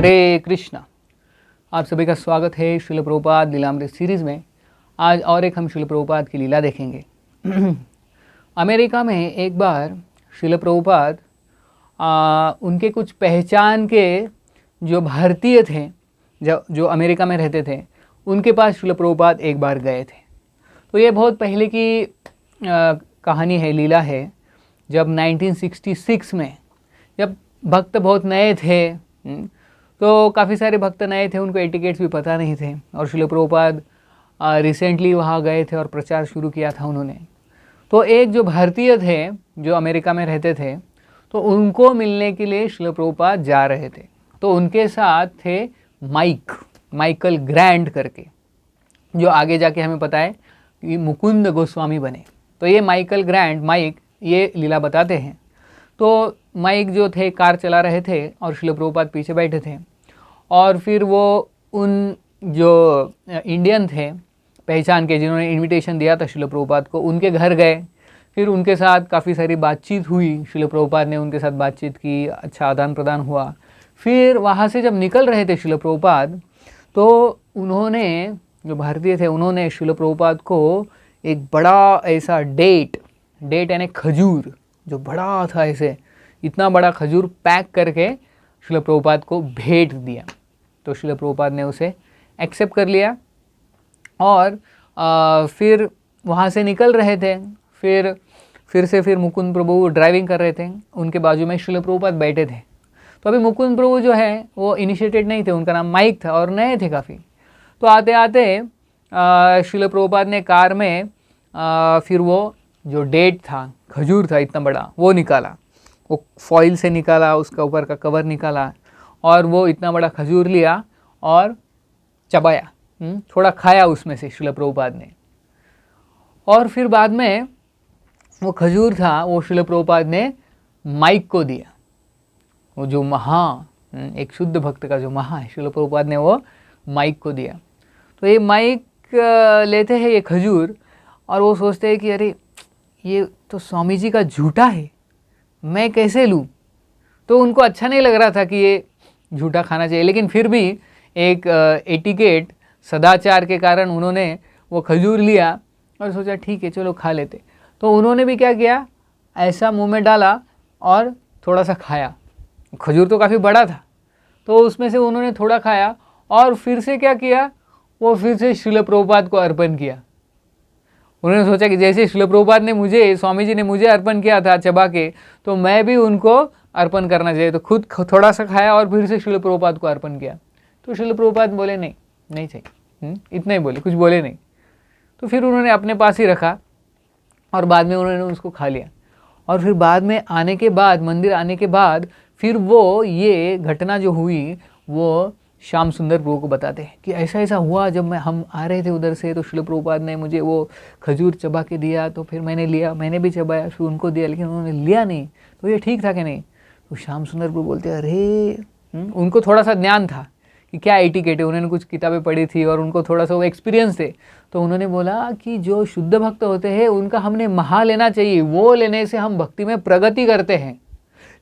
हरे कृष्णा। आप सभी का स्वागत है श्रील प्रभुपाद लीलामृत सीरीज़ में। आज और एक हम श्रील प्रभुपाद की लीला देखेंगे। अमेरिका में एक बार श्रील प्रभुपाद उनके कुछ पहचान के जो भारतीय थे, जो अमेरिका में रहते थे, उनके पास श्रील प्रभुपाद एक बार गए थे। तो ये बहुत पहले की कहानी है, लीला है। जब 1966 में जब भक्त बहुत नए थे, तो काफ़ी सारे भक्त नए थे, उनको एटिकेट्स भी पता नहीं थे, और श्रील प्रभुपाद रिसेंटली वहाँ गए थे और प्रचार शुरू किया था उन्होंने। तो एक जो भारतीय थे जो अमेरिका में रहते थे, तो उनको मिलने के लिए श्रील प्रभुपाद जा रहे थे। तो उनके साथ थे माइकल ग्रैंड करके, जो आगे जाके हमें पता है कि मुकुंद गोस्वामी बने। तो ये माइकल ग्रैंड, माइक, ये लीला बताते हैं। तो माइक जो थे कार चला रहे थे और श्रील प्रभुपाद पीछे बैठे थे, और फिर वो उन जो इंडियन थे पहचान के, जिन्होंने इनविटेशन दिया था श्रील प्रभुपाद को, उनके घर गए। फिर उनके साथ काफ़ी सारी बातचीत हुई, श्रील प्रभुपाद ने उनके साथ बातचीत की, अच्छा आदान प्रदान हुआ। फिर वहाँ से जब निकल रहे थे श्रील प्रभुपाद, तो उन्होंने, जो भारतीय थे, उन्होंने श्रील प्रभुपाद को एक बड़ा ऐसा डेट यानी खजूर, जो बड़ा था, ऐसे इतना बड़ा खजूर पैक करके श्रील प्रभुपाद को भेंट दिया। तो श्रील प्रभुपाद ने उसे एक्सेप्ट कर लिया और फिर वहाँ से निकल रहे थे। फिर मुकुंद प्रभु ड्राइविंग कर रहे थे, उनके बाजू में श्रील प्रभुपाद बैठे थे। तो अभी मुकुंद प्रभु जो है वो इनिशिएटेड नहीं थे, उनका नाम माइक था और नए थे काफ़ी। तो आते आते श्रील प्रभुपाद ने कार में फिर वो जो डेट था, खजूर था इतना बड़ा, वो निकाला, वो फॉइल से निकाला, उसका ऊपर का कवर निकाला, और वो इतना बड़ा खजूर लिया और चबाया, थोड़ा खाया उसमें से श्रील प्रभुपाद ने। और फिर बाद में वो खजूर था, वो श्रील प्रभुपाद ने माइक को दिया। वो जो एक शुद्ध भक्त का जो है, श्रील प्रभुपाद ने वो माइक को दिया। तो ये माइक लेते हैं ये खजूर, और वो सोचते हैं कि अरे ये तो स्वामी जी का झूठा है, मैं कैसे लूँ। तो उनको अच्छा नहीं लग रहा था कि ये झूठा खाना चाहिए, लेकिन फिर भी एक एटिकेट, सदाचार के कारण उन्होंने वो खजूर लिया और सोचा ठीक है चलो खा लेते। तो उन्होंने भी क्या किया, ऐसा मुंह में डाला और थोड़ा सा खाया। खजूर तो काफ़ी बड़ा था, तो उसमें से उन्होंने थोड़ा खाया और फिर से क्या किया, वो फिर से श्रील प्रभुपाद को अर्पण किया। उन्होंने सोचा कि जैसे श्रील प्रभुपाद ने मुझे, स्वामी जी ने मुझे अर्पण किया था चबा के, तो मैं भी उनको अर्पण करना चाहिए। तो खुद थोड़ा सा खाया और फिर से श्रील प्रभुपाद को अर्पण किया। तो श्रील प्रभुपाद बोले नहीं चाहिए, इतना ही बोले, कुछ बोले नहीं। तो फिर उन्होंने अपने पास ही रखा और बाद में उन्होंने उसको खा लिया। और फिर बाद में आने के बाद, मंदिर आने के बाद, फिर वो ये घटना जो हुई वो श्याम सुंदर प्रभु को बताते हैं कि ऐसा ऐसा हुआ, जब हम आ रहे थे उधर से, तो श्रील प्रभुपाद ने मुझे वो खजूर चबा के दिया, तो फिर मैंने लिया, मैंने भी चबाया, फिर उनको दिया, लेकिन उन्होंने लिया नहीं। तो ये ठीक था कि नहीं। तो श्याम सुंदर प्रभु बोलते अरे, उनको थोड़ा सा ज्ञान था कि क्या एटिकेट है, उन्होंने कुछ किताबें पढ़ी थी और उनको थोड़ा सा वो एक्सपीरियंस थे। तो उन्होंने बोला कि जो शुद्ध भक्त होते हैं उनका हमने महा लेना चाहिए, वो लेने से हम भक्ति में प्रगति करते हैं,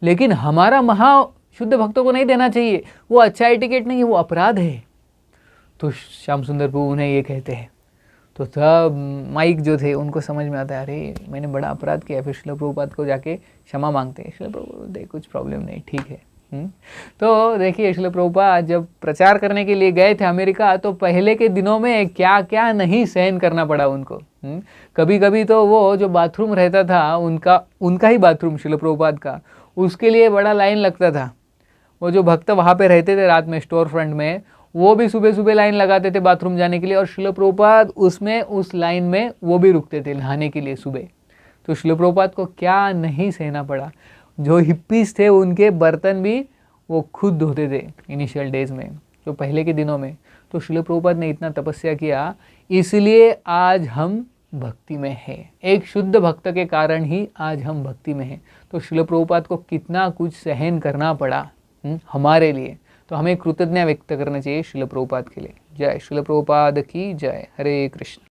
लेकिन हमारा महा शुद्ध भक्तों को नहीं देना चाहिए, वो अच्छा एटिकेट नहीं है, वो अपराध है। तो श्याम सुंदर प्रभु उन्हें ये कहते हैं। तो तब माइक जो थे उनको समझ में आता है, अरे मैंने बड़ा अपराध किया। फिर श्रील प्रभुपाद को जाके क्षमा मांगते हैं। श्रील प्रभु बोलते कुछ प्रॉब्लम नहीं, ठीक है। तो देखिए, श्रील प्रभुपाद जब प्रचार करने के लिए गए थे अमेरिका, तो पहले के दिनों में क्या क्या नहीं सहन करना पड़ा उनको। कभी कभी तो वो जो बाथरूम रहता था उनका ही बाथरूम श्रील प्रभुपाद का, उसके लिए बड़ा लाइन लगता था। वो जो भक्त वहाँ पे रहते थे रात में स्टोर फ्रंट में, वो भी सुबह सुबह लाइन लगाते थे बाथरूम जाने के लिए, और श्रील प्रभुपाद उस लाइन में वो भी रुकते थे नहाने के लिए सुबह। तो श्रील प्रभुपाद को क्या नहीं सहना पड़ा। जो हिप्पीज थे उनके बर्तन भी वो खुद धोते थे इनिशियल डेज में, जो पहले के दिनों में। तो श्रील प्रभुपाद ने इतना तपस्या किया, इसलिए आज हम भक्ति में है। एक शुद्ध भक्त के कारण ही आज हम भक्ति में हैं। तो श्रील प्रभुपाद को कितना कुछ सहन करना पड़ा हमारे लिए। तो हमें कृतज्ञता व्यक्त करना चाहिए श्रील प्रभुपाद के लिए। जय श्रील प्रभुपाद की जय। हरे कृष्ण।